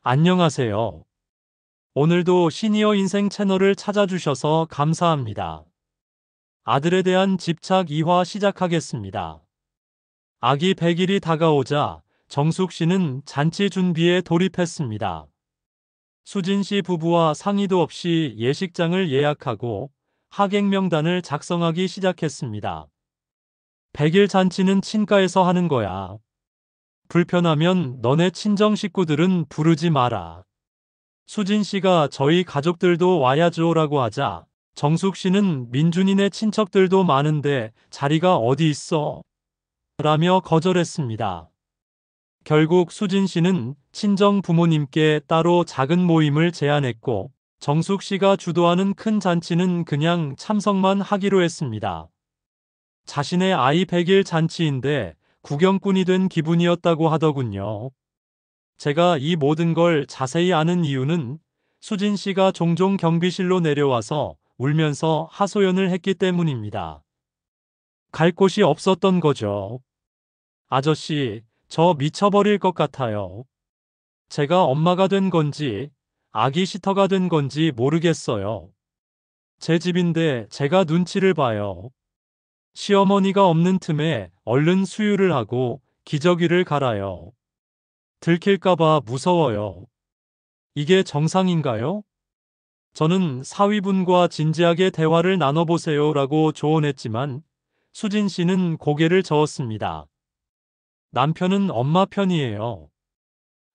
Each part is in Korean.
안녕하세요. 오늘도 시니어 인생 채널을 찾아주셔서 감사합니다. 아들에 대한 집착 2화 시작하겠습니다. 아기 100일이 다가오자 정숙 씨는 잔치 준비에 돌입했습니다. 수진 씨 부부와 상의도 없이 예식장을 예약하고 하객 명단을 작성하기 시작했습니다. 100일 잔치는 친가에서 하는 거야. 불편하면 너네 친정 식구들은 부르지 마라. 수진 씨가 저희 가족들도 와야죠라고 하자 정숙 씨는 민준이네 친척들도 많은데 자리가 어디 있어? 라며 거절했습니다. 결국 수진 씨는 친정 부모님께 따로 작은 모임을 제안했고 정숙 씨가 주도하는 큰 잔치는 그냥 참석만 하기로 했습니다. 자신의 아이 100일 잔치인데 구경꾼이 된 기분이었다고 하더군요. 제가 이 모든 걸 자세히 아는 이유는 수진 씨가 종종 경비실로 내려와서 울면서 하소연을 했기 때문입니다. 갈 곳이 없었던 거죠. 아저씨, 저 미쳐버릴 것 같아요. 제가 엄마가 된 건지 아기 시터가 된 건지 모르겠어요. 제 집인데 제가 눈치를 봐요. 시어머니가 없는 틈에 얼른 수유를 하고 기저귀를 갈아요. 들킬까봐 무서워요. 이게 정상인가요? 저는 사위분과 진지하게 대화를 나눠보세요 라고 조언했지만 수진 씨는 고개를 저었습니다. 남편은 엄마 편이에요.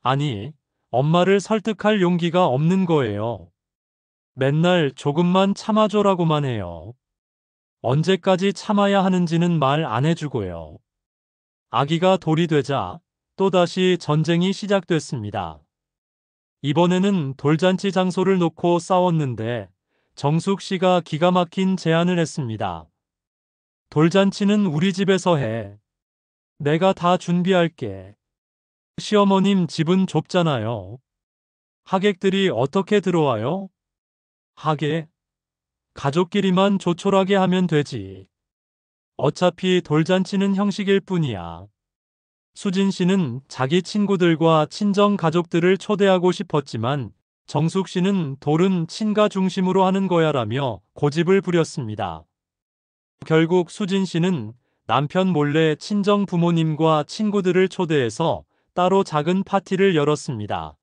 아니, 엄마를 설득할 용기가 없는 거예요. 맨날 조금만 참아줘라고만 해요. 언제까지 참아야 하는지는 말 안 해주고요. 아기가 돌이 되자 또다시 전쟁이 시작됐습니다. 이번에는 돌잔치 장소를 놓고 싸웠는데 정숙 씨가 기가 막힌 제안을 했습니다. 돌잔치는 우리 집에서 해. 내가 다 준비할게. 시어머님 집은 좁잖아요. 하객들이 어떻게 들어와요? 하객? 가족끼리만 조촐하게 하면 되지. 어차피 돌잔치는 형식일 뿐이야. 수진 씨는 자기 친구들과 친정 가족들을 초대하고 싶었지만 정숙 씨는 돌은 친가 중심으로 하는 거야라며 고집을 부렸습니다. 결국 수진 씨는 남편 몰래 친정 부모님과 친구들을 초대해서 따로 작은 파티를 열었습니다.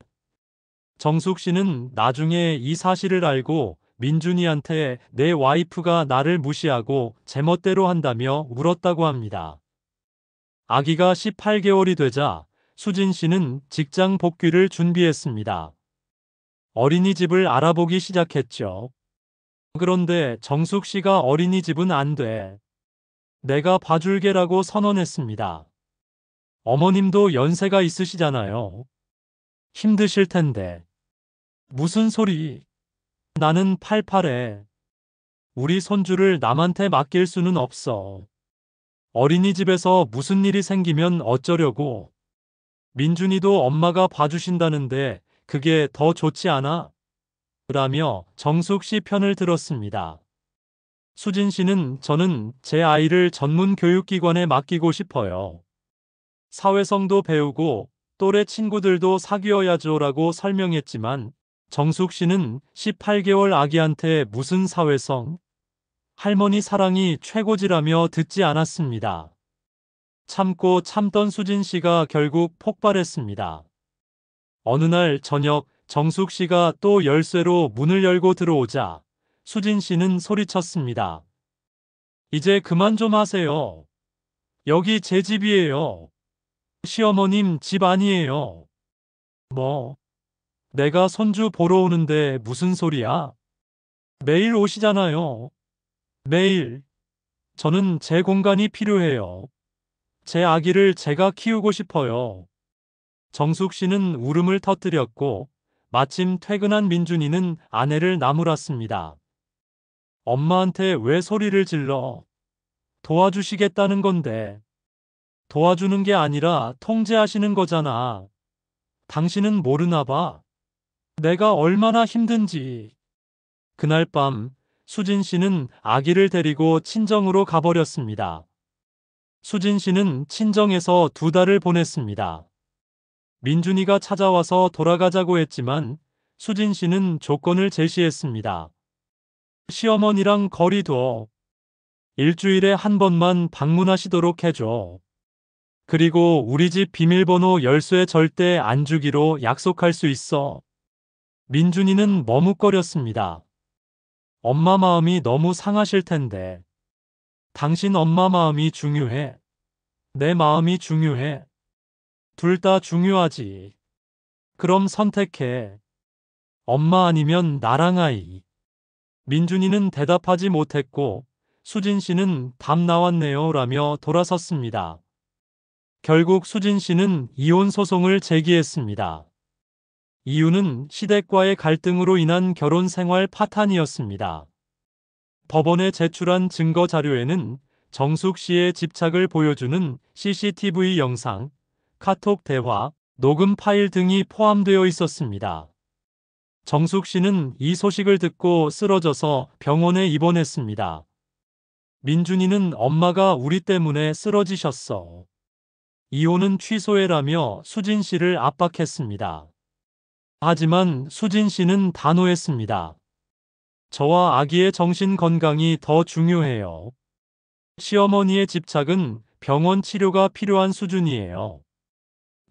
정숙 씨는 나중에 이 사실을 알고 민준이한테 내 와이프가 나를 무시하고 제멋대로 한다며 울었다고 합니다. 아기가 18개월이 되자 수진 씨는 직장 복귀를 준비했습니다. 어린이집을 알아보기 시작했죠. 그런데 정숙 씨가 어린이집은 안 돼. 내가 봐줄게라고 선언했습니다. 어머님도 연세가 있으시잖아요. 힘드실 텐데. 무슨 소리? 나는 팔팔해. 우리 손주를 남한테 맡길 수는 없어. 어린이집에서 무슨 일이 생기면 어쩌려고. 민준이도 엄마가 봐주신다는데 그게 더 좋지 않아? 라며 정숙 씨 편을 들었습니다. 수진 씨는 저는 제 아이를 전문 교육기관에 맡기고 싶어요. 사회성도 배우고 또래 친구들도 사귀어야죠 라고 설명했지만 정숙 씨는 18개월 아기한테 무슨 사회성? 할머니 사랑이 최고지라며 듣지 않았습니다. 참고 참던 수진 씨가 결국 폭발했습니다. 어느 날 저녁 정숙 씨가 또 열쇠로 문을 열고 들어오자 수진 씨는 소리쳤습니다. 이제 그만 좀 하세요. 여기 제 집이에요. 시어머님 집 아니에요. 뭐, 내가 손주 보러 오는데 무슨 소리야? 매일 오시잖아요. 매일. 저는 제 공간이 필요해요. 제 아기를 제가 키우고 싶어요. 정숙 씨는 울음을 터뜨렸고 마침 퇴근한 민준이는 아내를 나무랐습니다. 엄마한테 왜 소리를 질러? 도와주시겠다는 건데. 도와주는 게 아니라 통제하시는 거잖아. 당신은 모르나 봐. 내가 얼마나 힘든지. 그날 밤 수진 씨는 아기를 데리고 친정으로 가버렸습니다. 수진 씨는 친정에서 2달을 보냈습니다. 민준이가 찾아와서 돌아가자고 했지만 수진 씨는 조건을 제시했습니다. 시어머니랑 거리 둬. 일주일에 한 번만 방문하시도록 해줘. 그리고 우리 집 비밀번호 열쇠 절대 안 주기로 약속할 수 있어. 민준이는 머뭇거렸습니다. 엄마 마음이 너무 상하실 텐데. 당신 엄마 마음이 중요해. 내 마음이 중요해. 둘 다 중요하지. 그럼 선택해. 엄마 아니면 나랑 아이. 민준이는 대답하지 못했고 수진 씨는 답 나왔네요 라며 돌아섰습니다. 결국 수진 씨는 이혼 소송을 제기했습니다. 이유는 시댁과의 갈등으로 인한 결혼 생활 파탄이었습니다. 법원에 제출한 증거 자료에는 정숙 씨의 집착을 보여주는 CCTV 영상, 카톡 대화, 녹음 파일 등이 포함되어 있었습니다. 정숙 씨는 이 소식을 듣고 쓰러져서 병원에 입원했습니다. 민준이는 엄마가 우리 때문에 쓰러지셨어. 이혼은 취소해라며 수진 씨를 압박했습니다. 하지만 수진 씨는 단호했습니다. 저와 아기의 정신 건강이 더 중요해요. 시어머니의 집착은 병원 치료가 필요한 수준이에요.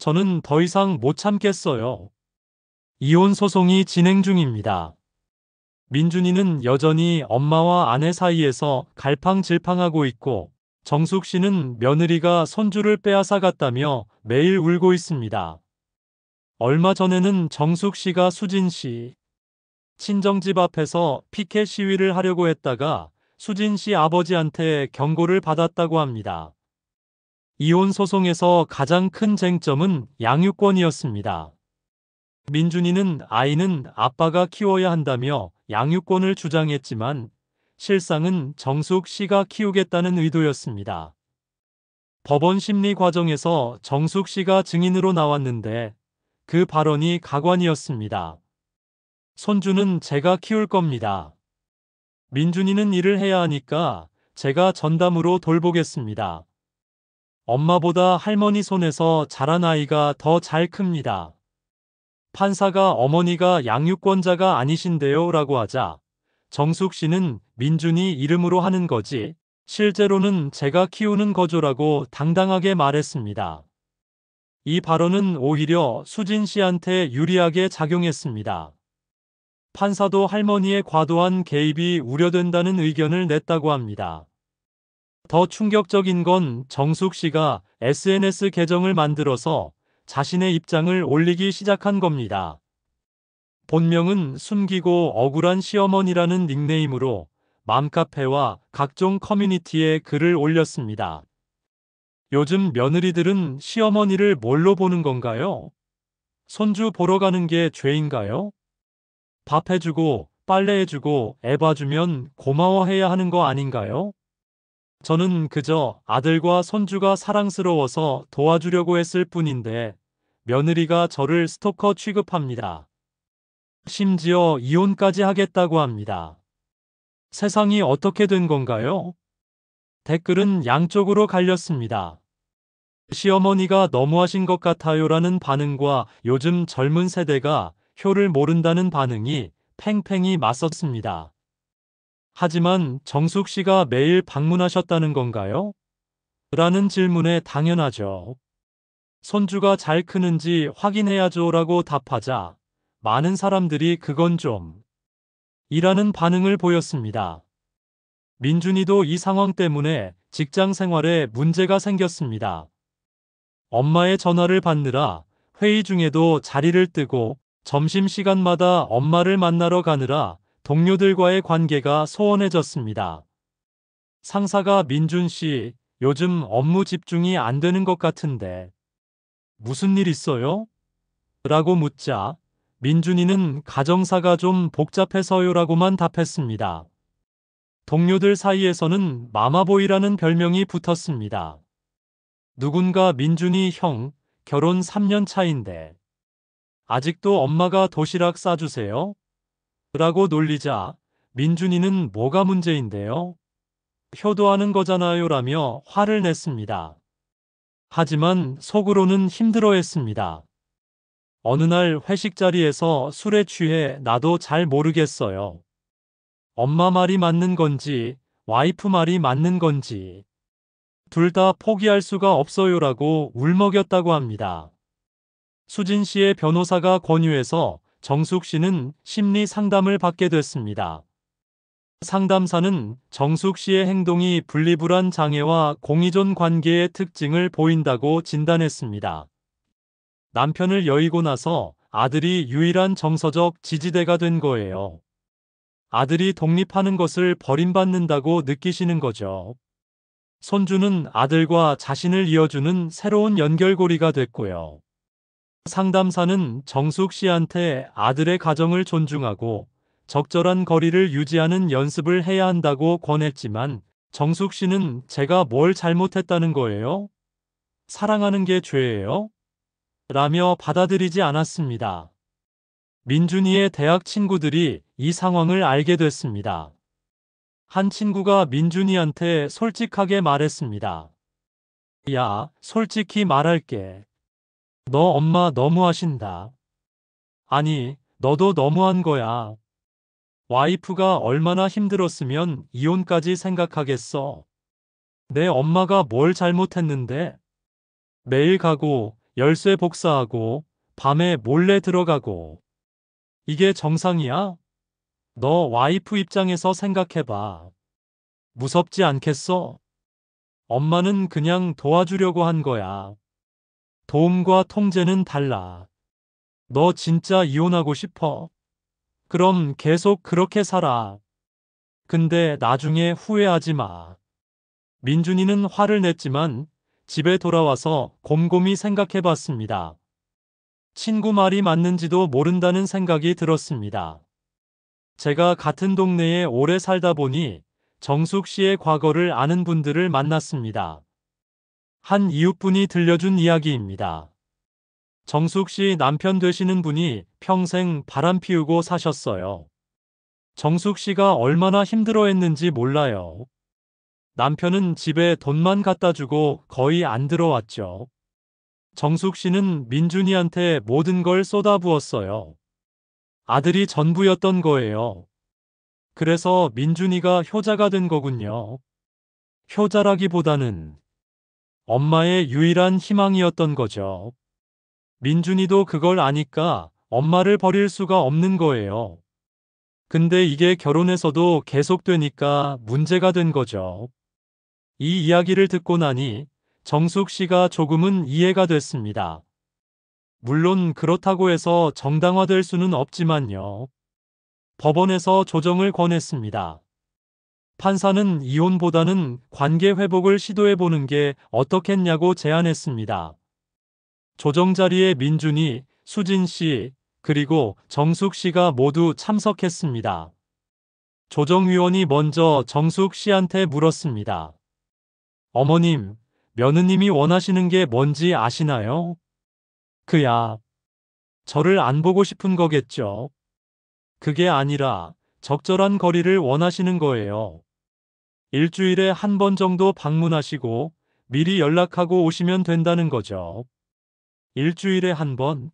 저는 더 이상 못 참겠어요. 이혼 소송이 진행 중입니다. 민준이는 여전히 엄마와 아내 사이에서 갈팡질팡하고 있고 정숙 씨는 며느리가 손주를 빼앗아갔다며 매일 울고 있습니다. 얼마 전에는 정숙 씨가 수진 씨 친정집 앞에서 피켓 시위를 하려고 했다가 수진 씨 아버지한테 경고를 받았다고 합니다. 이혼 소송에서 가장 큰 쟁점은 양육권이었습니다. 민준이는 아이는 아빠가 키워야 한다며 양육권을 주장했지만 실상은 정숙 씨가 키우겠다는 의도였습니다. 법원 심리 과정에서 정숙 씨가 증인으로 나왔는데 그 발언이 가관이었습니다. 손주는 제가 키울 겁니다. 민준이는 일을 해야 하니까 제가 전담으로 돌보겠습니다. 엄마보다 할머니 손에서 자란 아이가 더 잘 큽니다. 판사가 어머니가 양육권자가 아니신데요 라고 하자 정숙 씨는 민준이 이름으로 하는 거지 실제로는 제가 키우는 거죠라고 당당하게 말했습니다. 이 발언은 오히려 수진 씨한테 유리하게 작용했습니다. 판사도 할머니의 과도한 개입이 우려된다는 의견을 냈다고 합니다. 더 충격적인 건 정숙 씨가 SNS 계정을 만들어서 자신의 입장을 올리기 시작한 겁니다. 본명은 숨기고 억울한 시어머니라는 닉네임으로 맘카페와 각종 커뮤니티에 글을 올렸습니다. 요즘 며느리들은 시어머니를 뭘로 보는 건가요? 손주 보러 가는 게 죄인가요? 밥 해주고 빨래 해주고 애 봐주면 고마워해야 하는 거 아닌가요? 저는 그저 아들과 손주가 사랑스러워서 도와주려고 했을 뿐인데 며느리가 저를 스토커 취급합니다. 심지어 이혼까지 하겠다고 합니다. 세상이 어떻게 된 건가요? 댓글은 양쪽으로 갈렸습니다. 시어머니가 너무하신 것 같아요라는 반응과 요즘 젊은 세대가 효를 모른다는 반응이 팽팽히 맞섰습니다. 하지만 정숙 씨가 매일 방문하셨다는 건가요? 라는 질문에 당연하죠. 손주가 잘 크는지 확인해야죠 라고 답하자 많은 사람들이 그건 좀 이라는 반응을 보였습니다. 민준이도 이 상황 때문에 직장 생활에 문제가 생겼습니다. 엄마의 전화를 받느라 회의 중에도 자리를 뜨고 점심시간마다 엄마를 만나러 가느라 동료들과의 관계가 소원해졌습니다. 상사가 민준 씨, 요즘 업무 집중이 안 되는 것 같은데 무슨 일 있어요? 라고 묻자 민준이는 가정사가 좀 복잡해서요라고만 답했습니다. 동료들 사이에서는 마마보이라는 별명이 붙었습니다. 누군가 민준이 형, 결혼 3년 차인데 아직도 엄마가 도시락 싸주세요? 라고 놀리자 민준이는 뭐가 문제인데요? 효도하는 거잖아요 라며 화를 냈습니다. 하지만 속으로는 힘들어했습니다. 어느 날 회식 자리에서 술에 취해 나도 잘 모르겠어요. 엄마 말이 맞는 건지, 와이프 말이 맞는 건지, 둘 다 포기할 수가 없어요라고 울먹였다고 합니다. 수진 씨의 변호사가 권유해서 정숙 씨는 심리 상담을 받게 됐습니다. 상담사는 정숙 씨의 행동이 분리불안 장애와 공의존 관계의 특징을 보인다고 진단했습니다. 남편을 여의고 나서 아들이 유일한 정서적 지지대가 된 거예요. 아들이 독립하는 것을 버림받는다고 느끼시는 거죠. 손주는 아들과 자신을 이어주는 새로운 연결고리가 됐고요. 상담사는 정숙 씨한테 아들의 가정을 존중하고 적절한 거리를 유지하는 연습을 해야 한다고 권했지만 정숙 씨는 제가 뭘 잘못했다는 거예요? 사랑하는 게 죄예요? 라며 받아들이지 않았습니다. 민준이의 대학 친구들이 이 상황을 알게 됐습니다. 한 친구가 민준이한테 솔직하게 말했습니다. 야, 솔직히 말할게. 너 엄마 너무하신다. 아니, 너도 너무한 거야. 와이프가 얼마나 힘들었으면 이혼까지 생각하겠어. 내 엄마가 뭘 잘못했는데? 매일 가고, 열쇠 복사하고, 밤에 몰래 들어가고. 이게 정상이야? 너 와이프 입장에서 생각해봐. 무섭지 않겠어? 엄마는 그냥 도와주려고 한 거야. 도움과 통제는 달라. 너 진짜 이혼하고 싶어? 그럼 계속 그렇게 살아. 근데 나중에 후회하지 마. 민준이는 화를 냈지만 집에 돌아와서 곰곰이 생각해 봤습니다. 친구 말이 맞는지도 모른다는 생각이 들었습니다. 제가 같은 동네에 오래 살다 보니 정숙 씨의 과거를 아는 분들을 만났습니다. 한 이웃분이 들려준 이야기입니다. 정숙 씨 남편 되시는 분이 평생 바람 피우고 사셨어요. 정숙 씨가 얼마나 힘들어했는지 몰라요. 남편은 집에 돈만 갖다 주고 거의 안 들어왔죠. 정숙 씨는 민준이한테 모든 걸 쏟아부었어요. 아들이 전부였던 거예요. 그래서 민준이가 효자가 된 거군요. 효자라기보다는 엄마의 유일한 희망이었던 거죠. 민준이도 그걸 아니까 엄마를 버릴 수가 없는 거예요. 근데 이게 결혼해서도 계속되니까 문제가 된 거죠. 이 이야기를 듣고 나니 정숙 씨가 조금은 이해가 됐습니다. 물론 그렇다고 해서 정당화될 수는 없지만요. 법원에서 조정을 권했습니다. 판사는 이혼보다는 관계 회복을 시도해 보는 게 어떻겠냐고 제안했습니다. 조정 자리에 민준이, 수진 씨, 그리고 정숙 씨가 모두 참석했습니다. 조정위원이 먼저 정숙 씨한테 물었습니다. 어머님, 며느님이 원하시는 게 뭔지 아시나요? 그야, 저를 안 보고 싶은 거겠죠. 그게 아니라 적절한 거리를 원하시는 거예요. 일주일에 한 번 정도 방문하시고 미리 연락하고 오시면 된다는 거죠. 일주일에 한 번?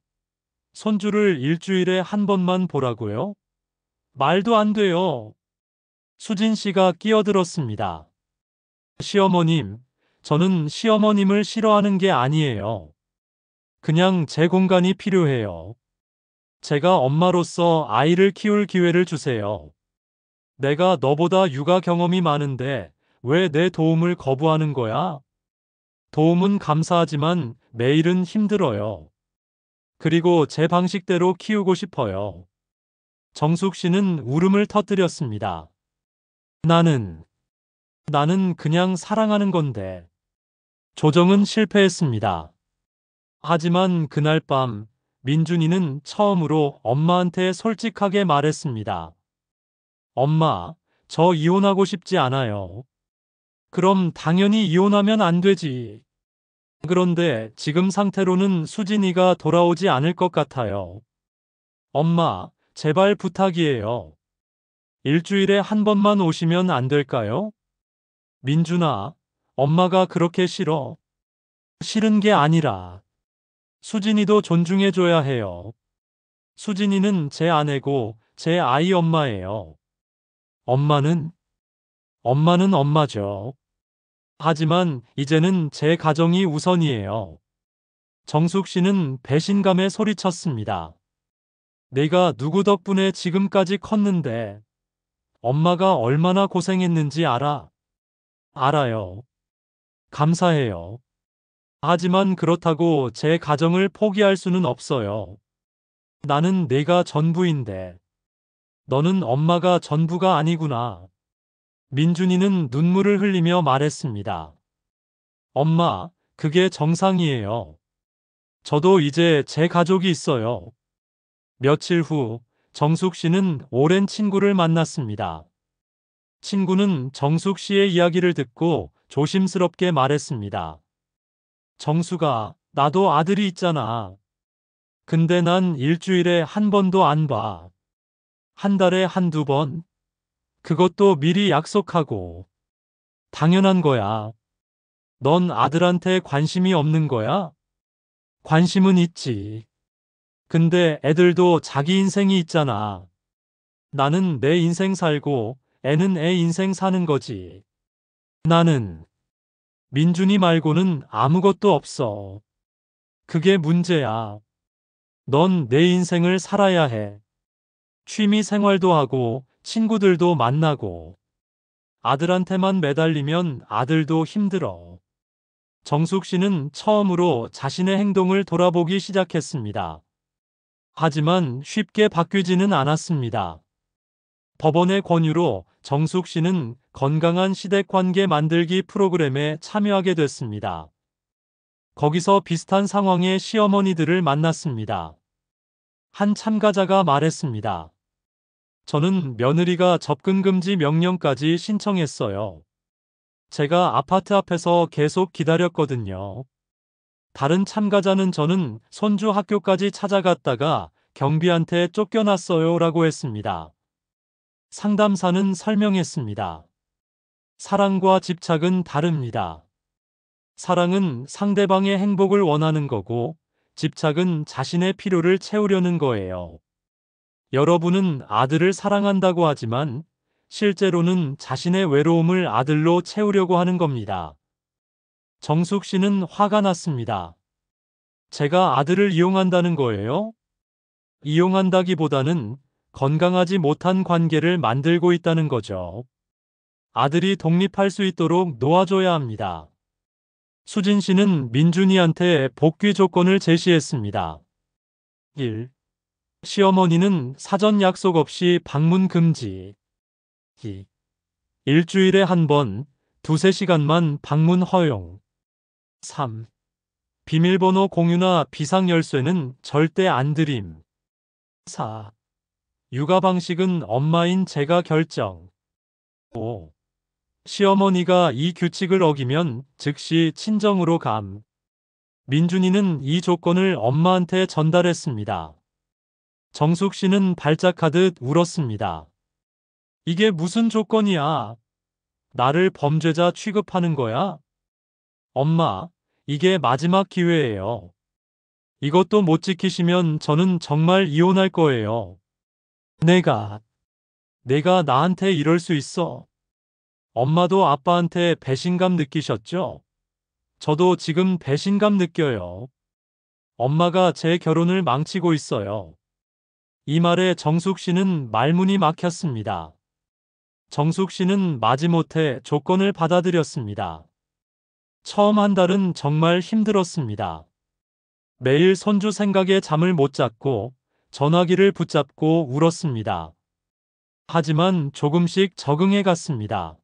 손주를 일주일에 한 번만 보라고요? 말도 안 돼요. 수진 씨가 끼어들었습니다. 시어머님, 저는 시어머님을 싫어하는 게 아니에요. 그냥 제 공간이 필요해요. 제가 엄마로서 아이를 키울 기회를 주세요. 내가 너보다 육아 경험이 많은데 왜 내 도움을 거부하는 거야? 도움은 감사하지만 매일은 힘들어요. 그리고 제 방식대로 키우고 싶어요. 정숙 씨는 울음을 터뜨렸습니다. 나는 그냥 사랑하는 건데. 조정은 실패했습니다. 하지만 그날 밤 민준이는 처음으로 엄마한테 솔직하게 말했습니다. 엄마, 저 이혼하고 싶지 않아요. 그럼 당연히 이혼하면 안 되지. 그런데 지금 상태로는 수진이가 돌아오지 않을 것 같아요. 엄마, 제발 부탁이에요. 일주일에 한 번만 오시면 안 될까요? 민준아, 엄마가 그렇게 싫어. 싫은 게 아니라 수진이도 존중해줘야 해요. 수진이는 제 아내고 제 아이 엄마예요. 엄마는 엄마죠. 하지만 이제는 제 가정이 우선이에요. 정숙 씨는 배신감에 소리쳤습니다. 내가 누구 덕분에 지금까지 컸는데 엄마가 얼마나 고생했는지 알아? 알아요. 감사해요. 하지만 그렇다고 제 가정을 포기할 수는 없어요. 나는 내가 전부인데 너는 엄마가 전부가 아니구나. 민준이는 눈물을 흘리며 말했습니다. 엄마, 그게 정상이에요. 저도 이제 제 가족이 있어요. 며칠 후 정숙 씨는 오랜 친구를 만났습니다. 친구는 정숙 씨의 이야기를 듣고 조심스럽게 말했습니다. 정숙아, 나도 아들이 있잖아. 근데 난 일주일에 한 번도 안 봐. 한 달에 한두 번? 그것도 미리 약속하고. 당연한 거야. 넌 아들한테 관심이 없는 거야? 관심은 있지. 근데 애들도 자기 인생이 있잖아. 나는 내 인생 살고 애는 애 인생 사는 거지. 나는 민준이 말고는 아무것도 없어. 그게 문제야. 넌 내 인생을 살아야 해. 취미 생활도 하고 친구들도 만나고. 아들한테만 매달리면 아들도 힘들어. 정숙 씨는 처음으로 자신의 행동을 돌아보기 시작했습니다. 하지만 쉽게 바뀌지는 않았습니다. 법원의 권유로 정숙 씨는 건강한 시댁관계 만들기 프로그램에 참여하게 됐습니다. 거기서 비슷한 상황의 시어머니들을 만났습니다. 한 참가자가 말했습니다. 저는 며느리가 접근금지 명령까지 신청했어요. 제가 아파트 앞에서 계속 기다렸거든요. 다른 참가자는 저는 손주 학교까지 찾아갔다가 경비한테 쫓겨났어요 라고 했습니다. 상담사는 설명했습니다. 사랑과 집착은 다릅니다. 사랑은 상대방의 행복을 원하는 거고, 집착은 자신의 필요를 채우려는 거예요. 여러분은 아들을 사랑한다고 하지만 실제로는 자신의 외로움을 아들로 채우려고 하는 겁니다. 정숙 씨는 화가 났습니다. 제가 아들을 이용한다는 거예요? 이용한다기보다는 건강하지 못한 관계를 만들고 있다는 거죠. 아들이 독립할 수 있도록 놓아줘야 합니다. 수진 씨는 민준이한테 복귀 조건을 제시했습니다. 1. 시어머니는 사전 약속 없이 방문 금지. 2. 일주일에 한 번, 두세 시간만 방문 허용. 3. 비밀번호 공유나 비상열쇠는 절대 안 드림. 4. 육아 방식은 엄마인 제가 결정. 5. 시어머니가 이 규칙을 어기면 즉시 친정으로 감. 민준이는 이 조건을 엄마한테 전달했습니다. 정숙 씨는 발작하듯 울었습니다. 이게 무슨 조건이야? 나를 범죄자 취급하는 거야? 엄마, 이게 마지막 기회예요. 이것도 못 지키시면 저는 정말 이혼할 거예요. 내가 나한테 이럴 수 있어. 엄마도 아빠한테 배신감 느끼셨죠? 저도 지금 배신감 느껴요. 엄마가 제 결혼을 망치고 있어요. 이 말에 정숙 씨는 말문이 막혔습니다. 정숙 씨는 마지못해 조건을 받아들였습니다. 처음 한 달은 정말 힘들었습니다. 매일 손주 생각에 잠을 못 잤고 전화기를 붙잡고 울었습니다. 하지만 조금씩 적응해 갔습니다.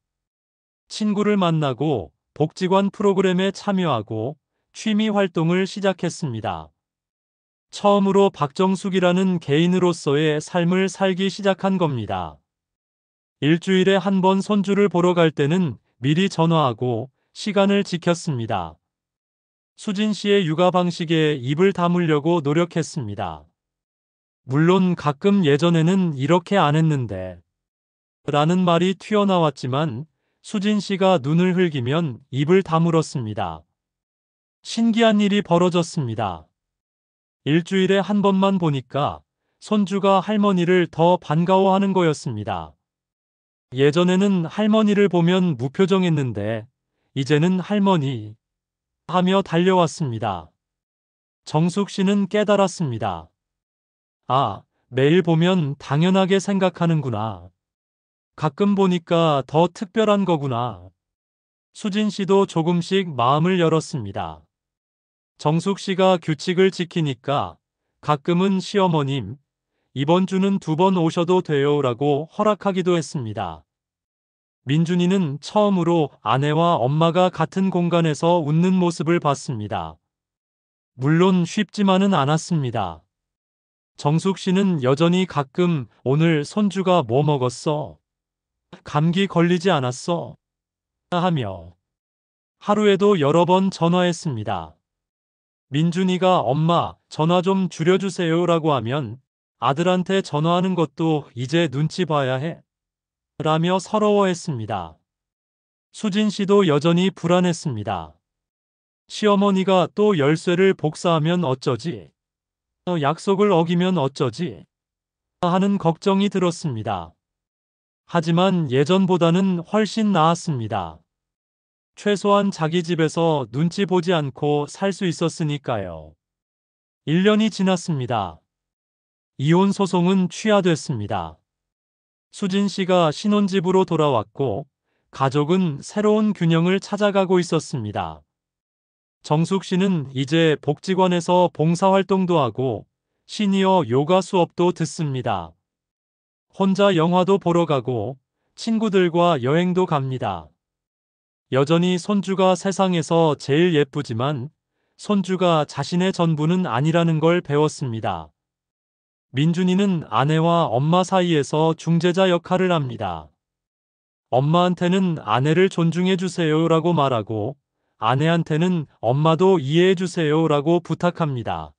친구를 만나고 복지관 프로그램에 참여하고 취미 활동을 시작했습니다. 처음으로 박정숙이라는 개인으로서의 삶을 살기 시작한 겁니다. 일주일에 한 번 손주를 보러 갈 때는 미리 전화하고 시간을 지켰습니다. 수진 씨의 육아 방식에 입을 다물려고 노력했습니다. 물론 가끔 예전에는 이렇게 안 했는데 라는 말이 튀어나왔지만 수진 씨가 눈을 흘기면 입을 다물었습니다. 신기한 일이 벌어졌습니다. 일주일에 한 번만 보니까 손주가 할머니를 더 반가워하는 거였습니다. 예전에는 할머니를 보면 무표정했는데 이제는 할머니 하며 달려왔습니다. 정숙 씨는 깨달았습니다. 아, 매일 보면 당연하게 생각하는구나. 가끔 보니까 더 특별한 거구나. 수진 씨도 조금씩 마음을 열었습니다. 정숙 씨가 규칙을 지키니까 가끔은 시어머님, 이번 주는 2번 오셔도 돼요라고 허락하기도 했습니다. 민준이는 처음으로 아내와 엄마가 같은 공간에서 웃는 모습을 봤습니다. 물론 쉽지만은 않았습니다. 정숙 씨는 여전히 가끔 오늘 손주가 뭐 먹었어? 감기 걸리지 않았어? 하며 하루에도 여러 번 전화했습니다. 민준이가 엄마 전화 좀 줄여주세요라고 하면 아들한테 전화하는 것도 이제 눈치 봐야 해? 라며 서러워했습니다. 수진 씨도 여전히 불안했습니다. 시어머니가 또 열쇠를 복사하면 어쩌지? 약속을 어기면 어쩌지? 하는 걱정이 들었습니다. 하지만 예전보다는 훨씬 나았습니다. 최소한 자기 집에서 눈치 보지 않고 살 수 있었으니까요. 1년이 지났습니다. 이혼 소송은 취하됐습니다. 수진 씨가 신혼집으로 돌아왔고 가족은 새로운 균형을 찾아가고 있었습니다. 정숙 씨는 이제 복지관에서 봉사활동도 하고 시니어 요가 수업도 듣습니다. 혼자 영화도 보러 가고 친구들과 여행도 갑니다. 여전히 손주가 세상에서 제일 예쁘지만 손주가 자신의 전부는 아니라는 걸 배웠습니다. 민준이는 아내와 엄마 사이에서 중재자 역할을 합니다. 엄마한테는 아내를 존중해 주세요라고 말하고 아내한테는 엄마도 이해해 주세요라고 부탁합니다.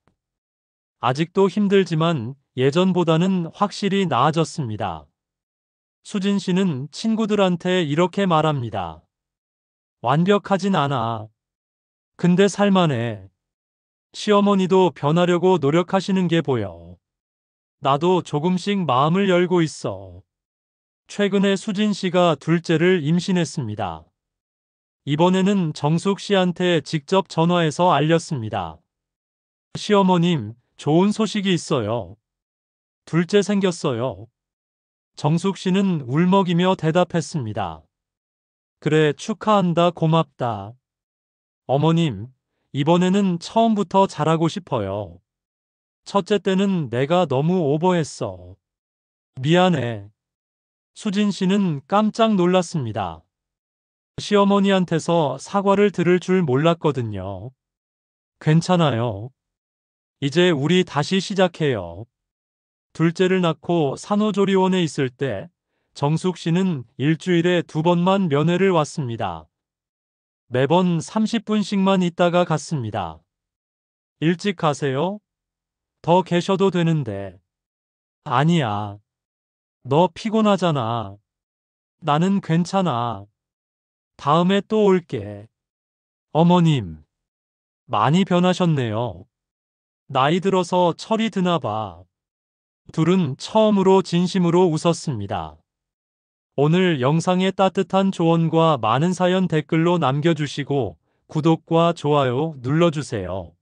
아직도 힘들지만 예전보다는 확실히 나아졌습니다. 수진 씨는 친구들한테 이렇게 말합니다. 완벽하진 않아. 근데 살만해. 시어머니도 변하려고 노력하시는 게 보여. 나도 조금씩 마음을 열고 있어. 최근에 수진 씨가 둘째를 임신했습니다. 이번에는 정숙 씨한테 직접 전화해서 알렸습니다. 시어머님, 좋은 소식이 있어요. 둘째 생겼어요. 정숙 씨는 울먹이며 대답했습니다. 그래, 축하한다, 고맙다. 어머님, 이번에는 처음부터 잘하고 싶어요. 첫째 때는 내가 너무 오버했어. 미안해. 수진 씨는 깜짝 놀랐습니다. 시어머니한테서 사과를 들을 줄 몰랐거든요. 괜찮아요. 이제 우리 다시 시작해요. 둘째를 낳고 산후조리원에 있을 때 정숙 씨는 일주일에 2번만 면회를 왔습니다. 매번 30분씩만 있다가 갔습니다. 일찍 가세요? 더 계셔도 되는데. 아니야. 너 피곤하잖아. 나는 괜찮아. 다음에 또 올게. 어머님, 많이 변하셨네요. 나이 들어서 철이 드나 봐. 둘은 처음으로 진심으로 웃었습니다. 오늘 영상의 따뜻한 조언과 많은 사연 댓글로 남겨주시고 구독과 좋아요 눌러주세요.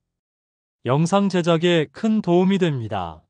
영상 제작에 큰 도움이 됩니다.